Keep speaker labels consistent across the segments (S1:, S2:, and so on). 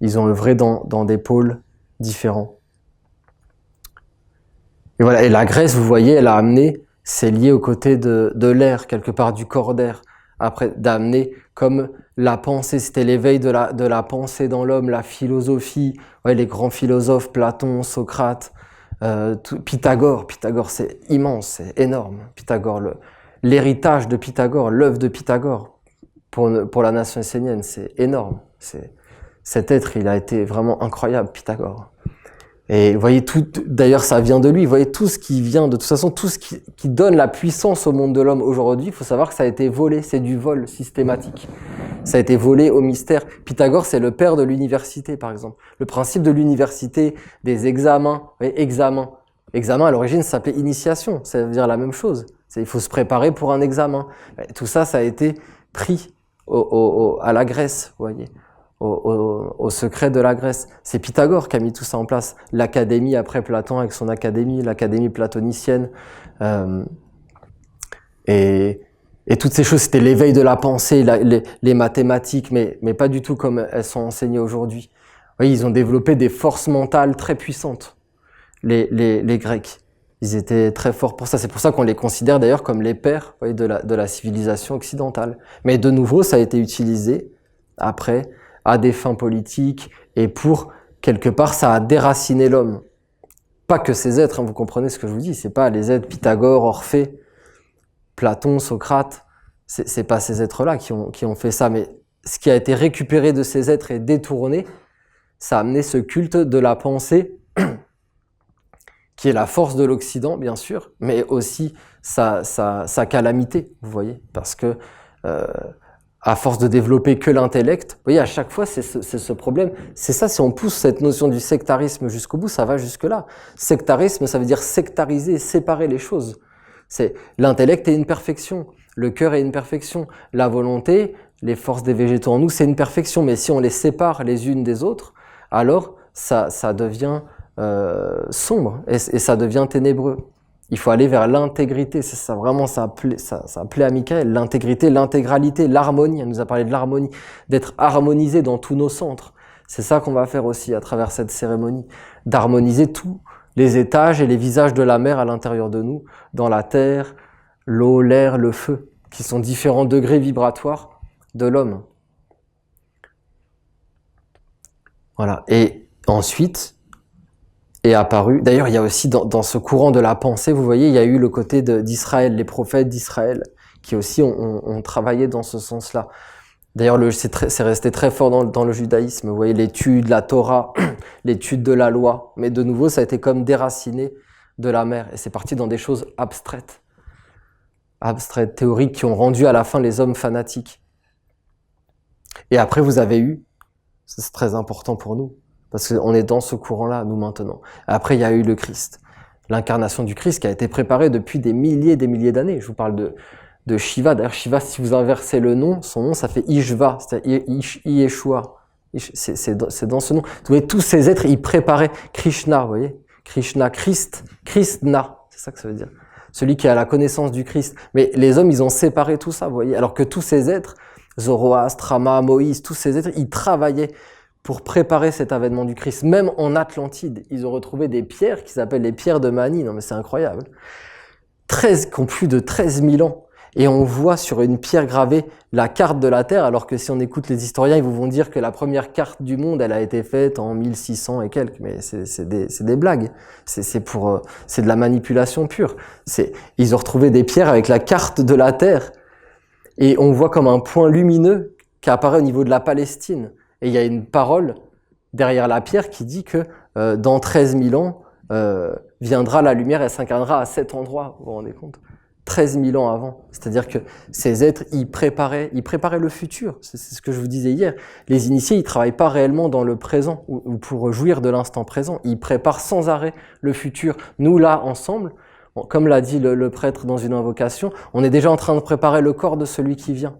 S1: Ils ont œuvré dans des pôles différents. Et voilà. Et la Grèce, vous voyez, elle a amené, c'est lié au côté de l'air, quelque part du corps d'air. Après, d'amener comme la pensée, c'était l'éveil de la pensée dans l'homme, la philosophie, ouais, les grands philosophes, Platon, Socrate, Pythagore, c'est immense, c'est énorme. Pythagore, l'héritage de Pythagore, l'œuvre de Pythagore pour la nation essénienne, c'est énorme. Cet être, il a été vraiment incroyable, Pythagore. Et vous voyez tout, d'ailleurs ça vient de lui, vous voyez tout ce qui vient, de toute façon tout ce qui donne la puissance au monde de l'homme aujourd'hui, il faut savoir que ça a été volé, c'est du vol systématique. Ça a été volé au mystère. Pythagore, c'est le père de l'université, par exemple. Le principe de l'université, des examens, vous voyez, examen à l'origine, ça s'appelait initiation, ça veut dire la même chose. Il faut se préparer pour un examen. Et tout ça, ça a été pris à la Grèce, vous voyez. Au secret de la Grèce. C'est Pythagore qui a mis tout ça en place. L'académie après Platon avec son académie, l'académie platonicienne. Et toutes ces choses, c'était l'éveil de la pensée, les mathématiques, mais pas du tout comme elles sont enseignées aujourd'hui. Oui, ils ont développé des forces mentales très puissantes, les Grecs. Ils étaient très forts pour ça. C'est pour ça qu'on les considère d'ailleurs comme les pères, vous voyez, de la civilisation occidentale. Mais de nouveau, ça a été utilisé après à des fins politiques, et pour, quelque part, ça a déraciné l'homme. Pas que ces êtres, hein, vous comprenez ce que je vous dis, c'est pas les êtres Pythagore, Orphée, Platon, Socrate, c'est pas ces êtres-là qui ont fait ça, mais ce qui a été récupéré de ces êtres et détourné, ça a amené ce culte de la pensée, qui est la force de l'Occident, bien sûr, mais aussi sa calamité, vous voyez, parce que à force de développer que l'intellect, vous voyez, à chaque fois, c'est ce problème. C'est ça, si on pousse cette notion du sectarisme jusqu'au bout, ça va jusque-là. Sectarisme, ça veut dire sectariser, séparer les choses. L'intellect est une perfection, le cœur est une perfection, la volonté, les forces des végétaux en nous, c'est une perfection, mais si on les sépare les unes des autres, alors ça devient sombre et ça devient ténébreux. Il faut aller vers l'intégrité, c'est ça vraiment, ça plaît à Michael, l'intégrité, l'intégralité, l'harmonie, elle nous a parlé de l'harmonie, d'être harmonisé dans tous nos centres. C'est ça qu'on va faire aussi à travers cette cérémonie, d'harmoniser tous les étages et les visages de la mer à l'intérieur de nous, dans la terre, l'eau, l'air, le feu, qui sont différents degrés vibratoires de l'homme. Voilà, et ensuite est apparu, d'ailleurs il y a aussi dans ce courant de la pensée, vous voyez, il y a eu le côté d'Israël, les prophètes d'Israël, qui aussi ont travaillé dans ce sens-là. D'ailleurs, c'est resté très fort dans le judaïsme, vous voyez, l'étude, la Torah, l'étude de la loi, mais de nouveau, ça a été comme déraciné de la mer, et c'est parti dans des choses abstraites, théoriques, qui ont rendu à la fin les hommes fanatiques. Et après, vous avez eu, c'est très important pour nous, parce qu'on est dans ce courant-là, nous, maintenant. Après, il y a eu le Christ. L'incarnation du Christ qui a été préparée depuis des milliers d'années. Je vous parle de Shiva. D'ailleurs, Shiva, si vous inversez le nom, son nom, ça fait Ishva, c'est-à-dire Yeshua. C'est dans ce nom. Vous voyez, tous ces êtres, ils préparaient Krishna, vous voyez. Krishna, Christ, Christna, c'est ça que ça veut dire. Celui qui a la connaissance du Christ. Mais les hommes, ils ont séparé tout ça, vous voyez. Alors que tous ces êtres, Zoroastre, Rama, Moïse, tous ces êtres, ils travaillaient pour préparer cet avènement du Christ. Même en Atlantide, ils ont retrouvé des pierres qui s'appellent les pierres de Mani. Non mais c'est incroyable. Qui ont plus de 13 000 ans. Et on voit sur une pierre gravée la carte de la Terre, alors que si on écoute les historiens, ils vous vont dire que la première carte du monde, elle a été faite en 1600 et quelques. Mais c'est des blagues. C'est de la manipulation pure. Ils ont retrouvé des pierres avec la carte de la Terre. Et on voit comme un point lumineux qui apparaît au niveau de la Palestine. Et il y a une parole derrière la pierre qui dit que dans 13 000 ans, viendra la lumière, elle s'incarnera à cet endroit. Vous vous rendez compte ? 13 000 ans avant. C'est-à-dire que ces êtres, ils préparaient le futur. C'est ce que je vous disais hier. Les initiés, ils travaillent pas réellement dans le présent ou pour jouir de l'instant présent. Ils préparent sans arrêt le futur. Nous, là, ensemble, comme l'a dit le prêtre dans une invocation, on est déjà en train de préparer le corps de celui qui vient.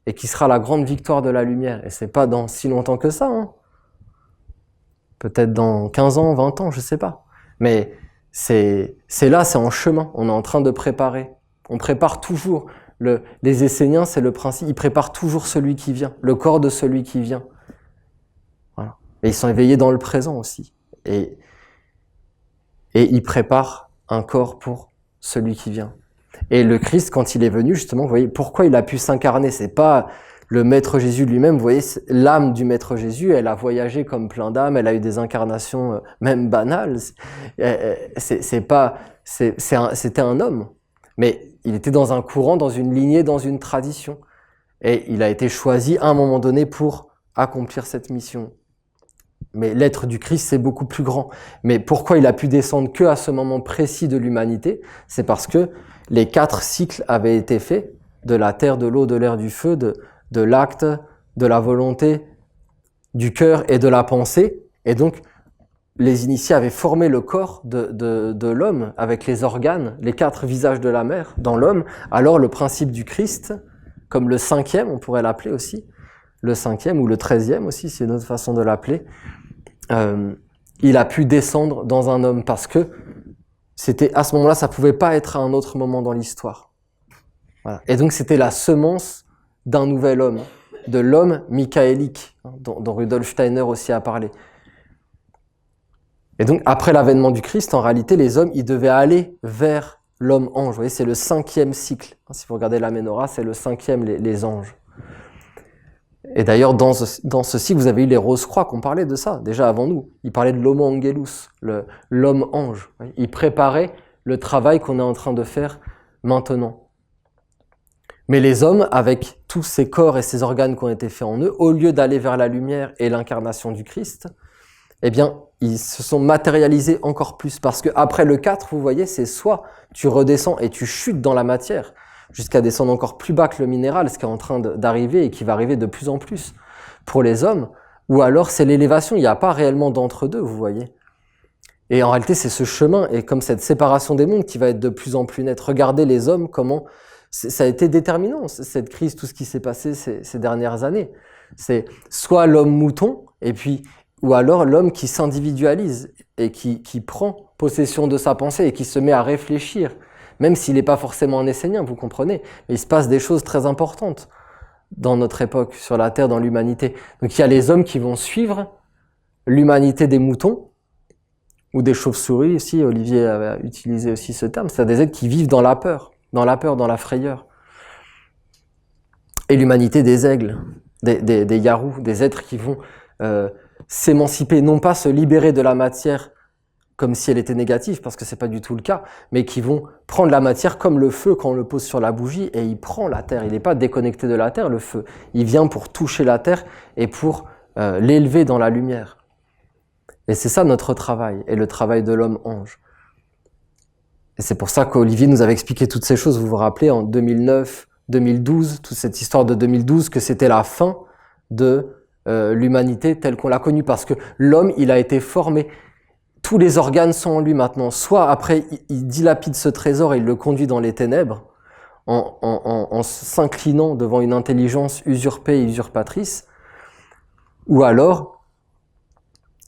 S1: Et qui sera la grande victoire de la lumière. Et c'est pas dans si longtemps que ça, hein. Peut-être dans 15 ans, 20 ans, je sais pas. Mais c'est là, c'est en chemin. On est en train de préparer. On prépare toujours. Les Esséniens, c'est le principe. Ils préparent toujours celui qui vient. Le corps de celui qui vient. Voilà. Mais ils sont éveillés dans le présent aussi. Et ils préparent un corps pour celui qui vient. Et le Christ, quand il est venu, justement, vous voyez, pourquoi il a pu s'incarner? C'est pas le Maître Jésus lui-même, vous voyez, l'âme du Maître Jésus, elle a voyagé comme plein d'âmes, elle a eu des incarnations même banales. C'était un homme, mais il était dans un courant, dans une lignée, dans une tradition. Et il a été choisi à un moment donné pour accomplir cette mission. Mais l'être du Christ, c'est beaucoup plus grand. Mais pourquoi il a pu descendre que à ce moment précis de l'humanité? C'est parce que les 4 cycles avaient été faits, de la terre, de l'eau, de l'air, du feu, de l'acte, de la volonté, du cœur et de la pensée. Et donc, les initiés avaient formé le corps de l'homme avec les organes, les 4 visages de la mère dans l'homme. Alors, le principe du Christ, comme le 5e, on pourrait l'appeler aussi, le 5e ou le 13e aussi, c'est une autre façon de l'appeler, il a pu descendre dans un homme parce que c'était à ce moment-là, ça pouvait pas être à un autre moment dans l'histoire. Voilà. Et donc c'était la semence d'un nouvel homme, de l'homme michaélique, dont Rudolf Steiner aussi a parlé. Et donc après l'avènement du Christ, en réalité, les hommes, ils devaient aller vers l'homme ange. Vous voyez, c'est le 5e cycle. Si vous regardez la Ménorah, c'est le 5e, les anges. Et d'ailleurs, dans ce cycle, vous avez eu les Rose-Croix qui ont parlé de ça, déjà avant nous. Ils parlaient de l'homo angelus, l'homme ange. Ils préparaient le travail qu'on est en train de faire maintenant. Mais les hommes, avec tous ces corps et ces organes qui ont été faits en eux, au lieu d'aller vers la lumière et l'incarnation du Christ, eh bien, ils se sont matérialisés encore plus. Parce que après le 4, vous voyez, c'est soit tu redescends et tu chutes dans la matière, jusqu'à descendre encore plus bas que le minéral, ce qui est en train d'arriver et qui va arriver de plus en plus pour les hommes, ou alors c'est l'élévation, il n'y a pas réellement d'entre-deux, vous voyez. Et en réalité, c'est ce chemin, et comme cette séparation des mondes qui va être de plus en plus nette. Regardez les hommes, comment ça a été déterminant, cette crise, tout ce qui s'est passé ces dernières années. C'est soit l'homme mouton, et puis, ou alors l'homme qui s'individualise, et qui prend possession de sa pensée, et qui se met à réfléchir, même s'il n'est pas forcément un essénien, vous comprenez, mais il se passe des choses très importantes dans notre époque, sur la Terre, dans l'humanité. Donc il y a les hommes qui vont suivre l'humanité des moutons, ou des chauves-souris aussi, Olivier avait utilisé aussi ce terme, c'est des êtres qui vivent dans la peur, dans la frayeur. Et l'humanité des aigles, des yarous, des êtres qui vont s'émanciper, non pas se libérer de la matière comme si elle était négative, parce que c'est pas du tout le cas, mais qui vont prendre la matière comme le feu quand on le pose sur la bougie, et il prend la terre. Il n'est pas déconnecté de la terre, le feu. Il vient pour toucher la terre et pour l'élever dans la lumière. Et c'est ça notre travail, et le travail de l'homme ange. Et c'est pour ça qu'Olivier nous avait expliqué toutes ces choses, vous vous rappelez, en 2009, 2012, toute cette histoire de 2012, que c'était la fin de l'humanité telle qu'on l'a connue, parce que l'homme, il a été formé. Tous les organes sont en lui maintenant. Soit après, il dilapide ce trésor et il le conduit dans les ténèbres, en s'inclinant devant une intelligence usurpée et usurpatrice, ou alors,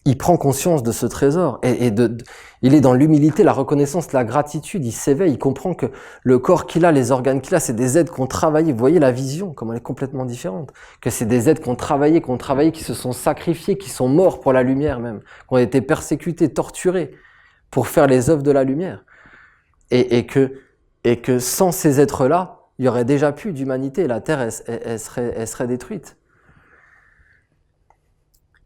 S1: il prend conscience de ce trésor, il est dans l'humilité, la reconnaissance, la gratitude, il s'éveille, il comprend que le corps qu'il a, les organes qu'il a, c'est des êtres qui ont travaillé. Vous voyez la vision, comment elle est complètement différente. Que c'est des êtres qui ont travaillé, qui se sont sacrifiés, qui sont morts pour la lumière même, qui ont été persécutés, torturés pour faire les œuvres de la lumière. Et que sans ces êtres-là, il y aurait déjà plus d'humanité, la Terre, elle serait détruite.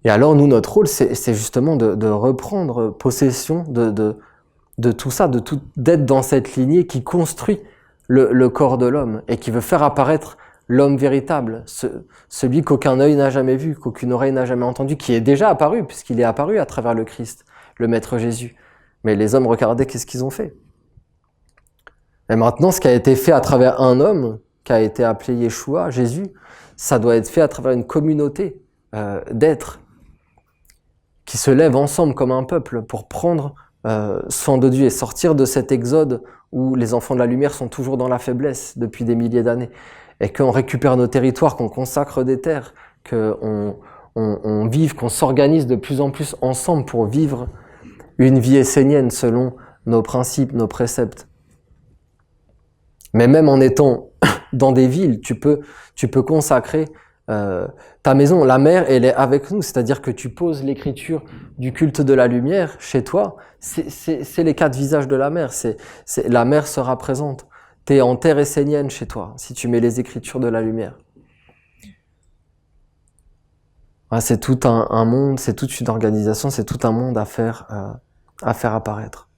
S1: Et alors, nous, notre rôle, c'est justement de reprendre possession de tout ça, d'être dans cette lignée qui construit le corps de l'homme et qui veut faire apparaître l'homme véritable, celui qu'aucun œil n'a jamais vu, qu'aucune oreille n'a jamais entendu, qui est déjà apparu, puisqu'il est apparu à travers le Christ, le Maître Jésus. Mais les hommes, regardez qu'est-ce qu'ils ont fait. Et maintenant, ce qui a été fait à travers un homme, qui a été appelé Yeshua, Jésus, ça doit être fait à travers une communauté d'êtres qui se lèvent ensemble comme un peuple pour prendre soin de Dieu et sortir de cet exode où les enfants de la lumière sont toujours dans la faiblesse depuis des milliers d'années, et qu'on récupère nos territoires, qu'on consacre des terres, qu'on vive, qu'on s'organise de plus en plus ensemble pour vivre une vie essénienne selon nos principes, nos préceptes. Mais même en étant dans des villes, tu peux consacrer Ta maison, la mer, elle est avec nous, c'est-à-dire que tu poses l'écriture du culte de la lumière chez toi, c'est les quatre visages de la mer, la mer sera présente. T'es en terre essénienne chez toi, si tu mets les écritures de la lumière. C'est tout un monde, c'est toute une organisation, c'est tout un monde à faire apparaître.